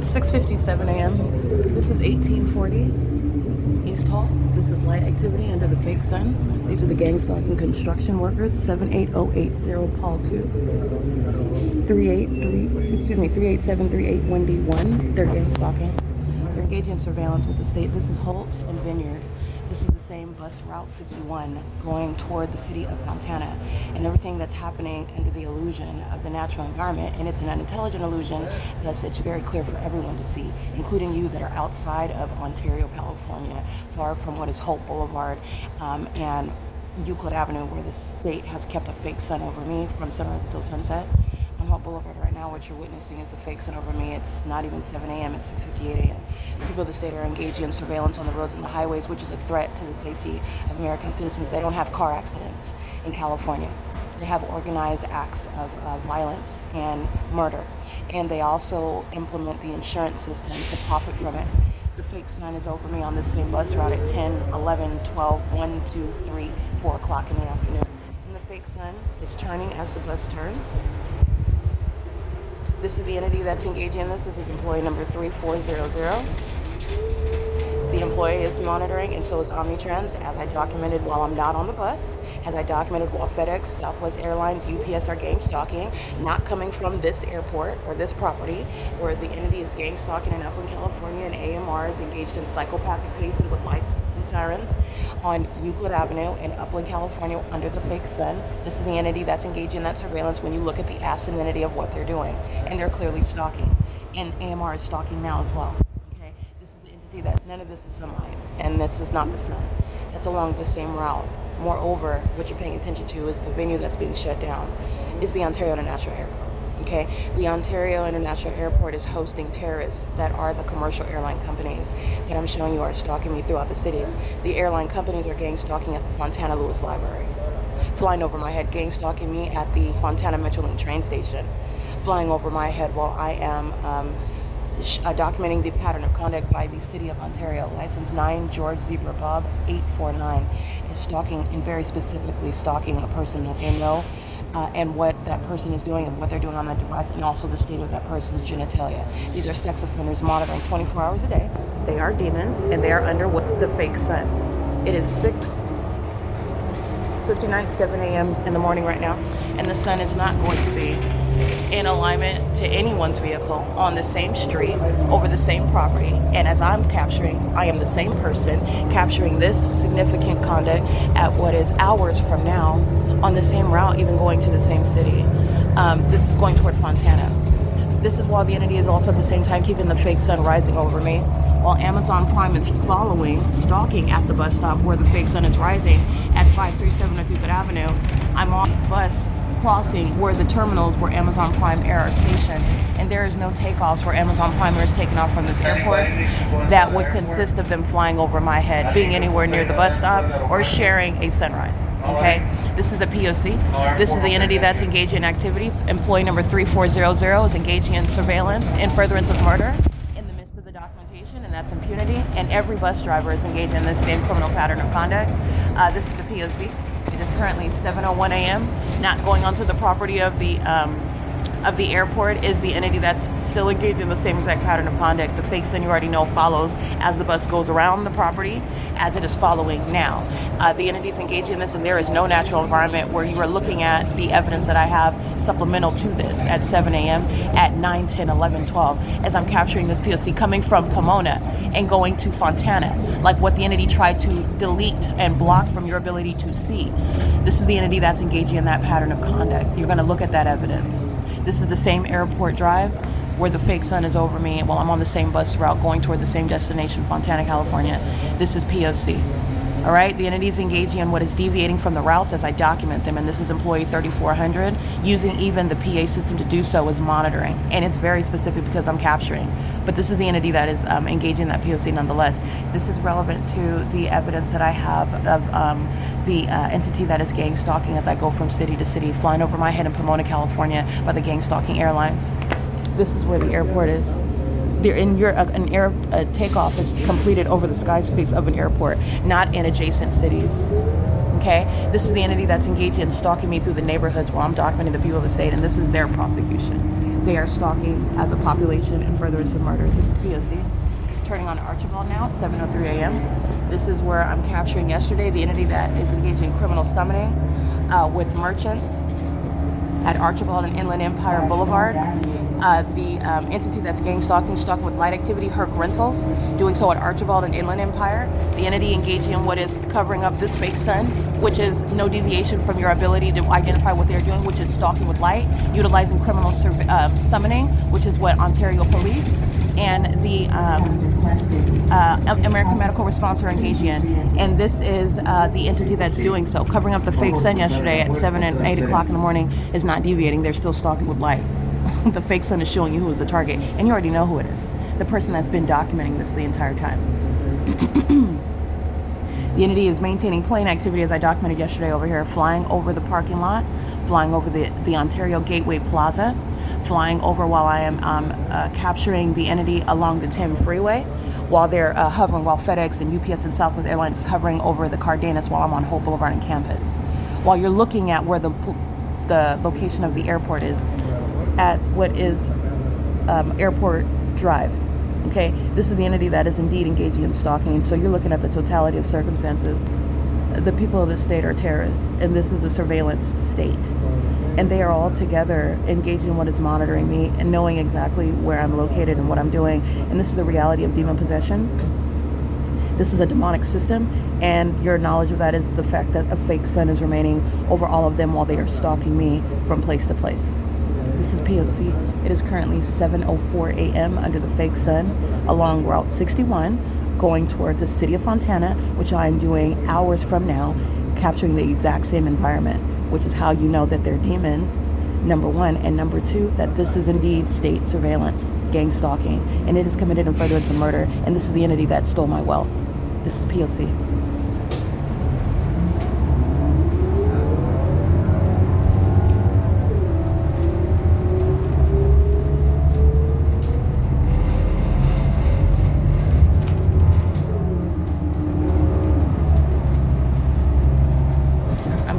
It's 6:57 a.m. This is 1840 East Hall. This is light activity under the fake sun. These are the gang stalking construction workers. 78080 Paul 2. 38738 They're gang stalking. They're engaging in surveillance with the state. This is Holt and Vineyard. This is the same bus route 61 going toward the city of Fontana, and everything that's happening under the illusion of the natural environment, and it's an unintelligent illusion that's it's very clear for everyone to see, including you that are outside of Ontario, California, far from what is Holt Boulevard and Euclid Avenue, where the state has kept a fake sun over me from sunrise until sunset. On Holt Boulevard right now, what you're witnessing is the fake sun over me. It's not even 7 a.m., it's 6:58 a.m. People of the state are engaging in surveillance on the roads and the highways, which is a threat to the safety of American citizens. They don't have car accidents in California. They have organized acts of violence and murder. And they also implement the insurance system to profit from it. The fake sun is over me on this same bus route at 10, 11, 12, 1, 2, 3, 4 o'clock in the afternoon. And the fake sun is turning as the bus turns. This is the entity that's engaging in this. This is employee number 3400. The employee is monitoring, and so is OMNITRANS, as I documented while I'm not on the bus, as I documented while FedEx, Southwest Airlines, UPS are gang stalking, not coming from this airport or this property, where the entity is gang stalking in Upland, California, and AMR is engaged in psychopathic pacing with lights and sirens on Euclid Avenue in Upland, California, under the fake sun. This is the entity that's engaging in that surveillance when you look at the acidity of what they're doing, and they're clearly stalking, and AMR is stalking now as well. That none of this is sunlight, and this is not the sun. That's along the same route. Moreover, what you're paying attention to is the venue that's being shut down is the Ontario International Airport. Okay, the Ontario International Airport is hosting terrorists that are the commercial airline companies that I'm showing you are stalking me throughout the cities. The airline companies are gang stalking at the Fontana Lewis Library, flying over my head, gang stalking me at the Fontana Metrolink train station, flying over my head while I am documenting the pattern of conduct by the City of Ontario. License 9 George Zebra Bob 849 is stalking, and very specifically stalking a person that they know and what that person is doing and what they're doing on that device, and also the state of that person's genitalia. These are sex offenders monitoring 24 hours a day. They are demons, and they are under the fake sun. It is 6:59, 7 a.m. in the morning right now, and the sun is not going to be in alignment to anyone's vehicle on the same street over the same property. And as I'm capturing, I am the same person capturing this significant conduct at what is hours from now on the same route, even going to the same city. This is going toward Fontana. This is while the entity is also at the same time keeping the fake sun rising over me, while Amazon Prime is following, stalking at the bus stop where the fake sun is rising at 537 North Euclid Avenue. I'm on the bus crossing where the terminals where Amazon Prime Air are stationed, and there is no takeoffs where Amazon Prime Air is taking off from this airport that would consist of them flying over my head, being anywhere near the bus stop, or sharing a sunrise. Okay, this is the P.O.C. This is the entity that's engaging in activity. Employee number 3400 is engaging in surveillance in furtherance of murder in the midst of the documentation, and that's impunity. And every bus driver is engaged in this same criminal pattern of conduct. This is the P.O.C. It is currently 7:01 a.m. Not going onto the property of the airport is the entity that's still engaged in the same exact pattern of conduct. The fake sun, you already know, follows as the bus goes around the property, as it is following now. The entity is engaged in this, and there is no natural environment where you are looking at the evidence that I have supplemental to this at 7 a.m., at 9, 10, 11, 12, as I'm capturing this POC coming from Pomona and going to Fontana, like what the entity tried to delete and block from your ability to see. This is the entity that's engaging in that pattern of conduct. You're going to look at that evidence. This is the same airport drive where the fake sun is over me while I'm on the same bus route going toward the same destination, Fontana, California. This is P.O.C. All right, the entity is engaging in what is deviating from the routes as I document them, and this is employee 3400, using even the PA system to do so as monitoring, and it's very specific because I'm capturing. But this is the entity that is engaging in that POC nonetheless. This is relevant to the evidence that I have of the entity that is gang stalking as I go from city to city, flying over my head in Pomona, California by the gang stalking airlines. This is where the airport is. An air takeoff is completed over the sky space of an airport, not in adjacent cities. Okay, this is the entity that's engaged in stalking me through the neighborhoods while I'm documenting the people of the state, and this is their prosecution. they are stalking as a population in furtherance of murder. This is P.O.C. Turning on Archibald now at 7:03 a.m. This is where I'm capturing yesterday the entity that is engaging in criminal summoning with merchants at Archibald and Inland Empire Boulevard. The entity that's gang stalking with light activity, Herc Rentals, doing so at Archibald and Inland Empire. The entity engaging in what is covering up this fake sun, which is no deviation from your ability to identify what they're doing, which is stalking with light, utilizing criminal summoning, which is what Ontario Police and the American Medical Response are engaging in. And this is the entity that's doing so. Covering up the fake sun yesterday at 7 and 8 o'clock in the morning is not deviating. They're still stalking with light. The fake sun is showing you who is the target, and you already know who it is. The person that's been documenting this the entire time. The entity is maintaining plane activity, as I documented yesterday over here, flying over the parking lot, flying over the Ontario Gateway Plaza, flying over while I am capturing the entity along the Tim Freeway, while they're hovering, while FedEx and UPS and Southwest Airlines is hovering over the Cardenas while I'm on Hope Boulevard and campus. While you're looking at where the location of the airport is, at what is Airport Drive. Okay, this is the entity that is indeed engaging in stalking. So you're looking at the totality of circumstances. The people of the state are terrorists, and this is a surveillance state. And they are all together engaging in what is monitoring me and knowing exactly where I'm located and what I'm doing. And this is the reality of demon possession. This is a demonic system, and your knowledge of that is the fact that a fake sun is remaining over all of them while they are stalking me from place to place. This is P.O.C. It is currently 7:04 a.m. under the fake sun along Route 61 going toward the city of Fontana, which I am doing hours from now, capturing the exact same environment, which is how you know that they're demons, number one, and number two, that this is indeed state surveillance, gang stalking, and it is committed in furtherance of murder, and this is the entity that stole my wealth. This is P.O.C.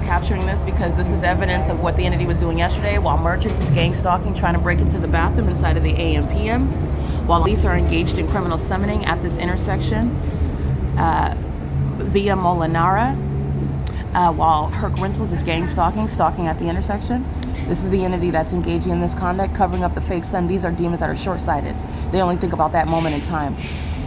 Capturing this because this is evidence of what the entity was doing yesterday while merchants is gang stalking, trying to break into the bathroom inside of the AM/PM, while police are engaged in criminal summoning at this intersection via Molinara, while Herc Rentals is gang stalking at the intersection. This is the entity that's engaging in this conduct, covering up the fake sun. These are demons that are short-sighted. They only think about that moment in time.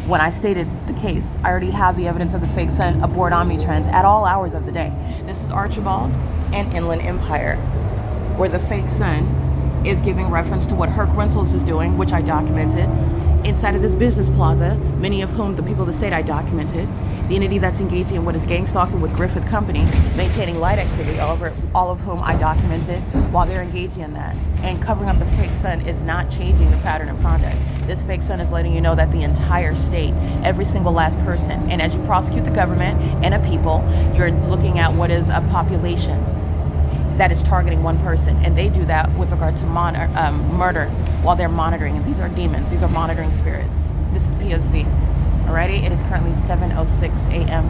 When I stated the case, I already have the evidence of the fake sun aboard OMNITRANS at all hours of the day. This is Archibald and Inland Empire, where the fake sun is giving reference to what Herc Rentals is doing, which I documented, inside of this business plaza, many of whom the people of the state I documented. The entity that's engaging in what is gang stalking with Griffith Company, maintaining light activity, all of whom I documented while they're engaging in that. And covering up the fake sun is not changing the pattern of conduct. This fake sun is letting you know that the entire state, every single last person, and as you prosecute the government and a people, you're looking at what is a population that is targeting one person. And they do that with regard to murder while they're monitoring. And these are demons. These are monitoring spirits. This is P.O.C. Alrighty, it is currently 7:06 a.m.